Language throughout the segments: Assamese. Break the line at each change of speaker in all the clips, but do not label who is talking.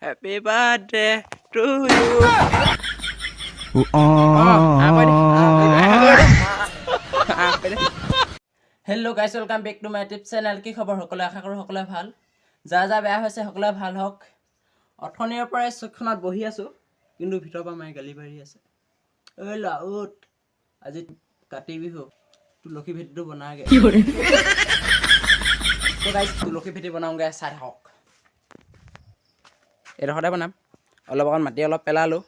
Happy birthday to you. Hello guys, welcome back to my tip channel. কি খবৰ সকলো আশা কৰো সকলো ভাল যা যা বেয়া হৈছে সকলো ভাল হওক অথনিৰ পৰা চখনত বহি আছো কিন্তু ভিতৰ পৰা মাই গালি পাৰি আছে ঐ লাউট আজি কাতি বিহু তুলসী ভেটিটো বনাগে কি কৰে তো গাইস তুলসী ভেটি বনাওগে চাই হওক এৰহতে বনাম অলপ অকন মাটি অলপ পেলালো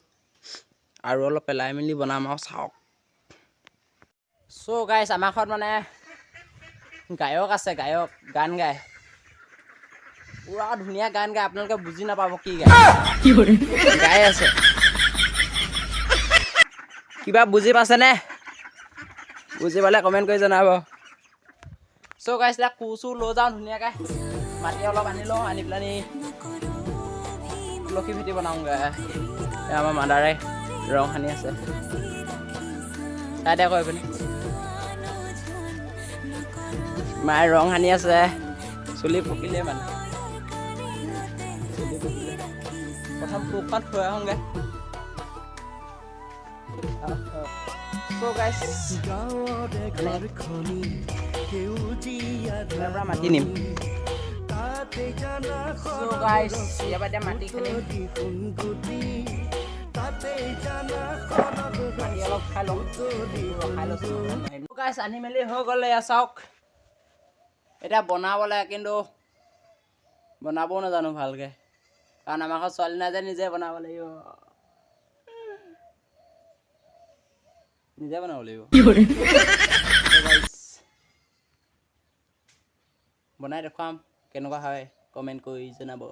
আৰু অলপ পেলাই মিলি বনাম আৰু চাওক সো গাইস আমাৰ ঘৰত মানে গায়ক আছে গায়ক গান গায় পুৰা ধুনীয়া গান গায় আপোনালোকে বুজি নাপাব কি গায় কি কৰে গাই আছে কিবা বুজি পাছে নে বুজি পালে কমেন্ট কৰি জনাব সো গাইস লা কুচু লৈ যাও ধুনীয়াকে মাটি অলপ আনি লওঁ আনি পেলানি তুলসী ভেটি বনাওঁগে আমাৰ মাদাৰে ৰং সানি আছে চাই দে কৈ পিনে মায়ে ৰং সানি আছে চুলি পকিলে মানে প্ৰথম পোকখন থৈ আহোঁগে So guys, মাটি নিম So guys, ইয়াৰ পৰা মাটি খালি অলপ খাই লওঁ guys আনি মেলি হৈ গ'লে চাওক এতিয়া বনাবলে কিন্তু বনাবও নাজানো ভালকে কাৰণ আমাৰ ঘৰত ছোৱালী নাই যে নিজে বনাব লাগিব নিজে বনাব লাগিব বনাই দেখুৱাম কেনেকুৱা হয় কমেন্ট কৰি জনাব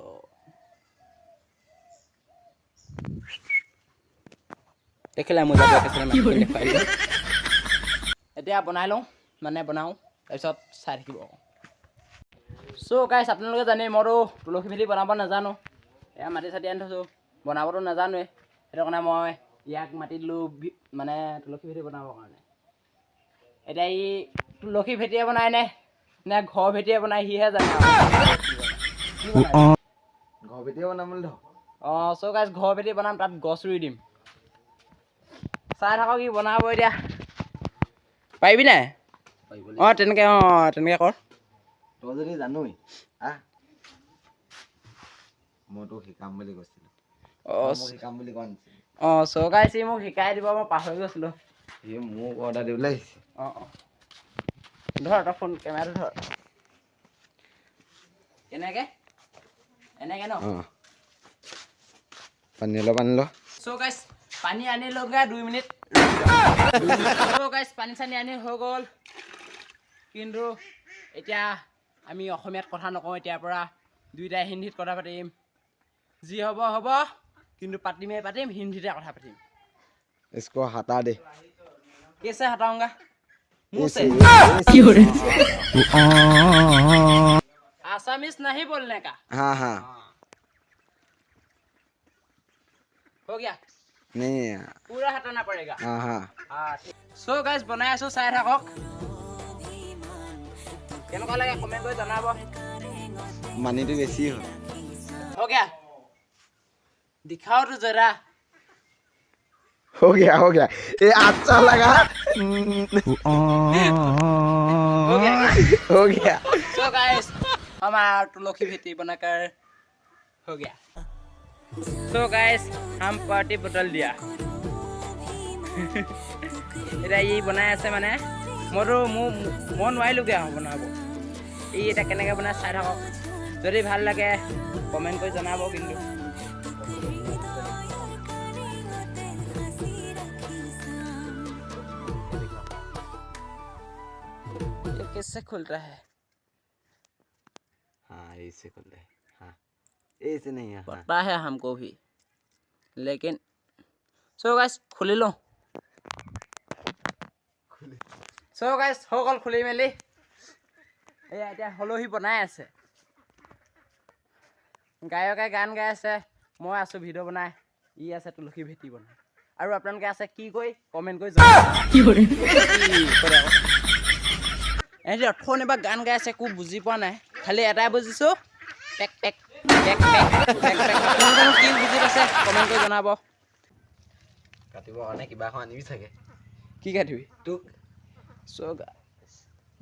দেখিলে মই এতিয়া বনাই লওঁ মানে বনাওঁ তাৰপিছত চাই থাকিব সো গাইছ আপোনালোকে জানে মইতো তুলসী ভেটি বনাব নাজানো এয়া মাটি চাটি আনি থৈছোঁ বনাবতো নাজানোৱে সেইটো কাৰণে মই ইয়াক মাতি দিলোঁ মানে তুলসী ভেটি বনাবৰ কাৰণে এতিয়া ই তুলসী ভেটিয়ে বনাই নে ঘৰ ভেটিয়ে বনাই সিহে জানে
ঘৰ ভেটিয়ে বনাম বুলি ধৰ
অঁ সো গাইছ ঘৰ ভেটি বনাম তাত গছ ৰুই দিম চাই থাকক কি বনাব এতিয়া পাৰিবি নাই অঁ তেনেকৈ কৰ
তই যদি জানোই আহ মই তোক শিকাম বুলি কৈছিলোঁ শিকাম বুলি কোৱা নাছিল
অঁ সো গাইছ সি মোক শিকাই দিব মই পাহৰি গৈছিলোঁ
সি মোক অৰ্ডাৰ দিবলৈ আহিছে
অঁ ধৰ তই ফোন কেমেৰাটো ধৰ কেনেকৈ এনেকৈ ন
পানী অলপ আনি ল
সো গাইছ পানী আনি লওঁগে 2 মিনিট সো গাইছ পানী চানী আনি হৈ গ'ল কিন্তু এতিয়া আমি অসমীয়াত কথা নকওঁ এতিয়াৰ পৰা দুইটাই হিন্দীত কথা পাতিম যি হ'ব হ'ব কিন্তু পাতিম হিন্দীতে কথা পাতিম
इसको हटा दे
कैसे हटाऊंगा मुंह से आसामीज नहीं बोलने का
हाँ हाँ
हो गया
नहीं
पूरा हटाना पड़ेगा
हाँ हाँ
सो गाइस बनाई आছো চাই থাকক কেনেকুৱা লাগে কমেন্ট কৰি জনাব
মানিটো বেছি হয়
हो गया दिखाओ तो जरा
हो गया ये अच्छा लगा हो गया
सो गाइस हमारा तुलसी भेटी बनाकर हो गया सो गाइस हम पार्टी बोतल दिया এটা ই বনাই আছে মানে মইতো মই নোৱাৰিলোগে বনাব ই এটা কেনেকৈ বনাই চাই থাকক যদি ভাল লাগে কমেন্ট কৰি জনাব কিন্তু ये कैसे खुलता है
हाँ ऐसे खुल रहा है हाँ ऐसे नहीं है हाँ
पता है हमको भी लेकिन सो गाइस खुली लो सो गाइस हो गल खुली मेली এয়া এতিয়া হলহি বনাই আছে গায়কে গান গাই আছে মই আছো ভিডিঅ' বনাই ই আছে তুলসী ভেটি বনাই আৰু আপোনালোকে আছে কি কৈ কমেন্ট কৰি জনাব কি কৰে এহেঁতি অথনিৰ পৰা গান গাই আছে একো বুজি পোৱা নাই খালি এটাই বুজিছোঁ পেক পেক কেক পেক তোমালোকে কি বুজি পাইছে কমেণ্ট কৰি জনাব।
কাটিব কাৰণে কিবা এখন আনিবি চাগে।
কি কাটিবি
তোক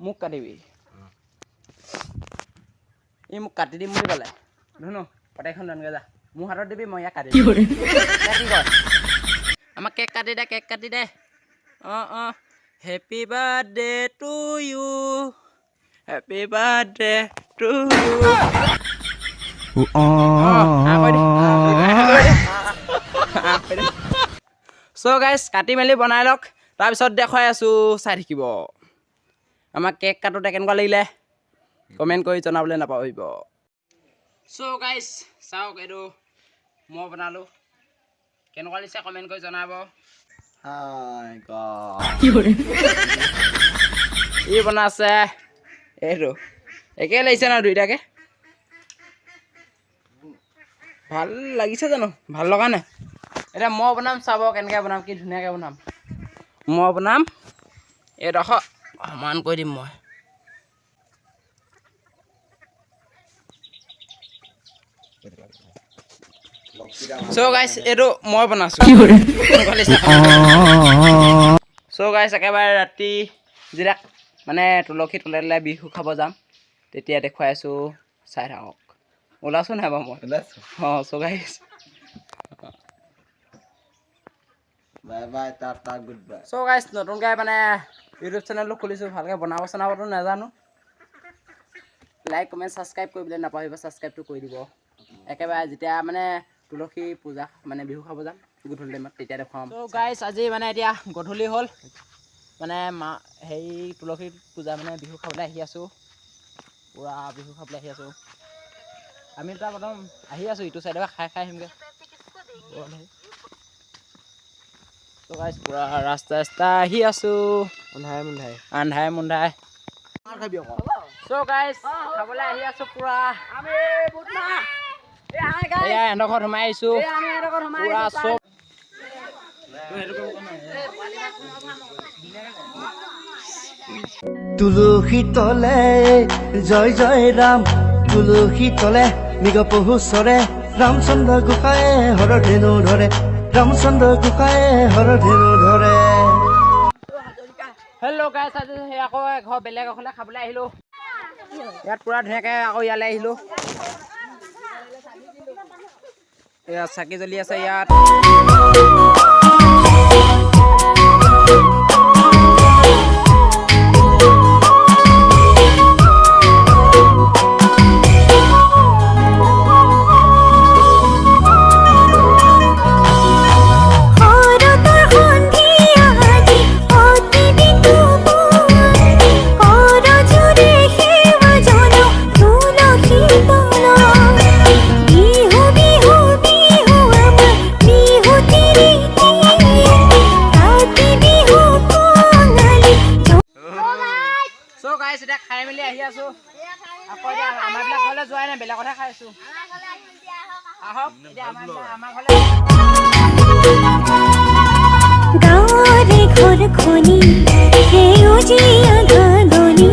মোক কাটিবি ই মোক কাটি দিম বুলি ক'লে ধুনু পটাইখন লনগে যা মোৰ হাতত দিবি মই ইয়াক কাটি দিম কি কয় আমাক কেক কাটি দে অঁ happy birthday to you happy birthday to you চ' গাইজ কাটি মেলি বনাই লওক তাৰপিছত দেখুৱাই আছোঁ চাই থাকিব। আমাক কেক কাটোতে কেনেকুৱা লাগিলে কমেণ্ট কৰি জনাবলৈ নাপাহৰিব। চ' গাইজ চাওক এইটো মই বনালোঁ কেনেকুৱা লাগিছে কমেণ্ট কৰি জনাব। ই বনাইছে এইটো একে লাগিছে ন দুইটাকে ভাল লাগিছে জানো ভাল লগা নাই এতিয়া মই বনাম চাব কেনেকৈ বনাম কি ধুনীয়াকৈ বনাম মই বনাম এইডোখৰ সমান কৰি দিম মই চ' গাইছ এইটো মই বনাইছোঁ চ' গাইছ একেবাৰে ৰাতি যেতিয়া মানে তুলসী তলে বিহু খাব যাম তেতিয়া দেখুৱাই আছোঁ চাই থাকক ওলাইছোঁ নাই বাৰু মই
ওলাইছোঁ
অঁ চ' গাইছ
bye bye Tata good bye.
চ' গাইছ নতুনকৈ মানে ইউটিউব চেনেলটো খুলিছোঁ ভালকৈ বনাবতো নাজানো লাইক কমেণ্ট ছাবস্ক্ৰাইব কৰিবলৈ নাপাহৰিব ছাবস্ক্ৰাইবটো কৰি দিব একেবাৰে যেতিয়া মানে তুলসী পূজা মানে বিহু খাব যাম গধূলি টাইমত তেতিয়া দেখুৱাম। চ' গাইছ আজি মানে এতিয়া গধূলি হ'ল মানে হেৰি তুলসী পূজা মানে বিহু খাবলৈ আহি আছোঁ পূৰা বিহু খাবলৈ আহি আছোঁ আমি তাৰ প্ৰথম আহি আছোঁ ইটো চাইডৰ পৰা খাই আহিমগৈ চ' গাইছ পূৰা ৰাস্তা আহি আছোঁ আন্ধাৰে মুন্ধাৰে চ' গাইছ খাবলৈ আহি আছোঁ পূৰা এয়া এহেঁতৰ ঘৰত সোমাই আহিছোঁ পূৰা চব
তুলসী তলে জয় জয় ৰাম তুলসী তলে মৃগ পহু চৰে ৰামচন্দ্ৰ গোসাঁয়ে হৰ ধেনু ধৰে ৰামচন্দ্ৰ গোসাঁয়ে হৰ ধেনু ধৰে।
হেল্ল' গাইছ আজি সেই আকৌ ঘৰ বেলেগ এখনে খাবলৈ আহিলোঁ ইয়াত পূৰা ধুনীয়াকৈ আকৌ ইয়ালৈ আহিলোঁ ইয়াত চাকি জ্বলি আছে ইয়াত এতিয়া খাই মেলি আহি আছোঁ আকৌ এতিয়া আমাৰবিলাক ঘৰলৈ যোৱাই নাই বেলেগতহে খাই আছোঁ আহক এতিয়া আমাৰ ঘৰলৈ
গাঁৱৰে ঘৰখনি সেউজীয়া ঘাগনি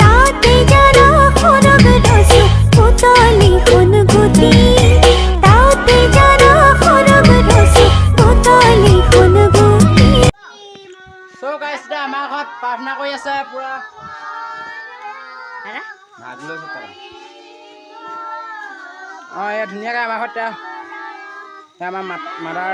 তাতে যাৰা সৰগ ৰচু পুতলিখন গুটি তাতে যাৰা সৰগ ৰচু পুতলিখন গুটি।
চ' গাইছ এতিয়া আমাৰ ঘৰত প্ৰাৰ্থনা কৰি আছে পূৰা অঁ এয়া ধুনীয়াকৈ আমাৰ ঘৰত আমাৰ মাদাৰ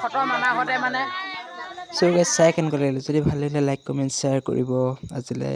খতম আমাৰ ঘৰতে মানে
চ' গাইছ চাই কেনেকুৱা লাগিলে যদি ভাল লাগিলে লাইক কমেণ্ট শ্বেয়াৰ কৰিব আজিলৈ